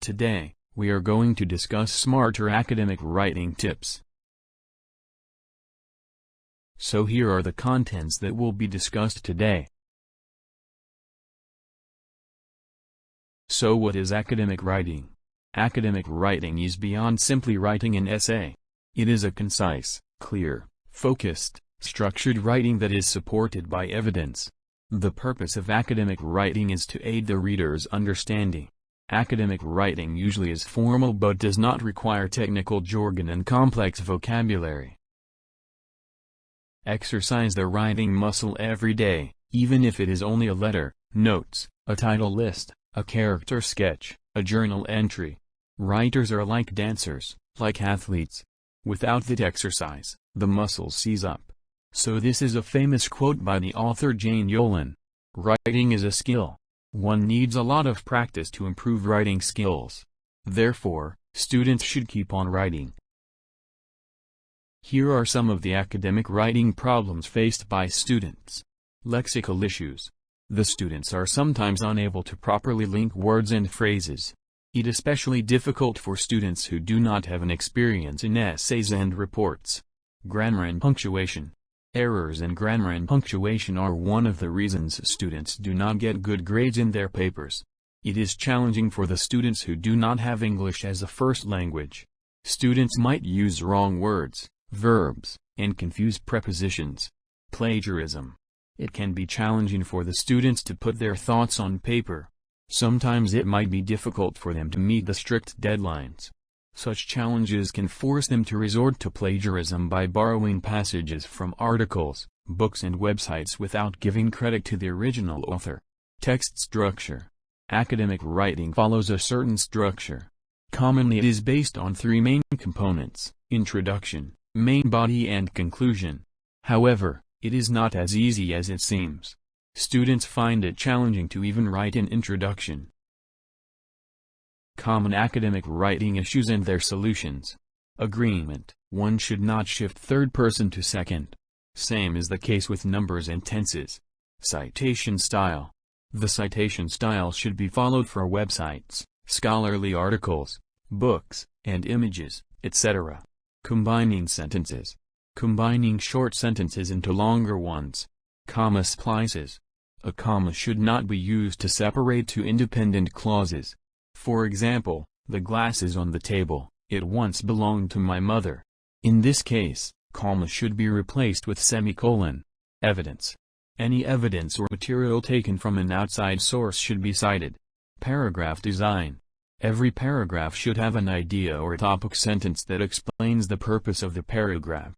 Today, we are going to discuss smarter academic writing tips. So here are the contents that will be discussed today. So what is academic writing? Academic writing is beyond simply writing an essay. It is a concise, clear, focused, structured writing that is supported by evidence. The purpose of academic writing is to aid the reader's understanding. Academic writing usually is formal but does not require technical jargon and complex vocabulary. Exercise the writing muscle every day, even if it is only a letter, notes, a title list, a character sketch, a journal entry. Writers are like dancers, like athletes. Without that exercise, the muscles seize up. So this is a famous quote by the author Jane Yolen. Writing is a skill. One needs a lot of practice to improve writing skills. Therefore, students should keep on writing. Here are some of the academic writing problems faced by students. Lexical issues. The students are sometimes unable to properly link words and phrases. It is especially difficult for students who do not have an experience in essays and reports. Grammar and punctuation. Errors in grammar and punctuation are one of the reasons students do not get good grades in their papers. It is challenging for the students who do not have English as a first language. Students might use wrong words, verbs, and confuse prepositions. Plagiarism. It can be challenging for the students to put their thoughts on paper. Sometimes it might be difficult for them to meet the strict deadlines. Such challenges can force them to resort to plagiarism by borrowing passages from articles, books and websites without giving credit to the original author. Text structure. Academic writing follows a certain structure. Commonly it is based on three main components: introduction, main body and conclusion. However, it is not as easy as it seems. Students find it challenging to even write an introduction. Common academic writing issues and their solutions. Agreement. One should not shift third person to second. Same is the case with numbers and tenses. Citation style. The citation style should be followed for websites, scholarly articles, books, and images, etc. Combining sentences. Combining short sentences into longer ones. Comma splices. A comma should not be used to separate two independent clauses. For example, the glass is on the table, it once belonged to my mother. In this case, comma should be replaced with semicolon. Evidence. Any evidence or material taken from an outside source should be cited. Paragraph design. Every paragraph should have an idea or topic sentence that explains the purpose of the paragraph.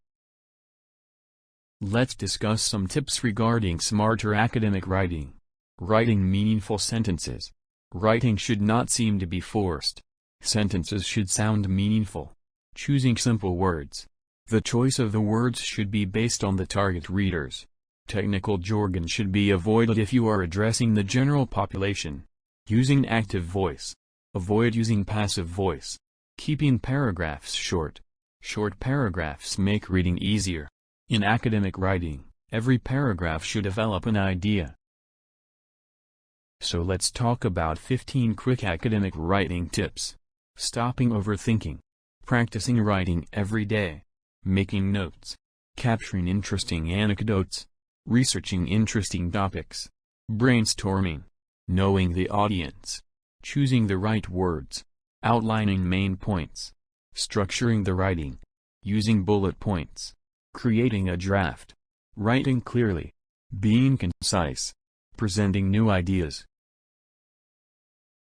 Let's discuss some tips regarding smarter academic writing. Writing meaningful sentences. Writing should not seem to be forced. Sentences should sound meaningful. Choosing simple words. The choice of the words should be based on the target readers. Technical jargon should be avoided if you are addressing the general population. Using active voice. Avoid using passive voice. Keeping paragraphs short. Short paragraphs make reading easier. In academic writing, every paragraph should develop an idea. So let's talk about 15 quick academic writing tips. Stopping overthinking. Practicing writing every day. Making notes. Capturing interesting anecdotes. Researching interesting topics. Brainstorming. Knowing the audience. Choosing the right words. Outlining main points. Structuring the writing. Using bullet points. Creating a draft. Writing clearly. Being concise. Presenting new ideas.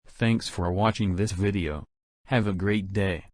Thanks for watching this video. Have a great day.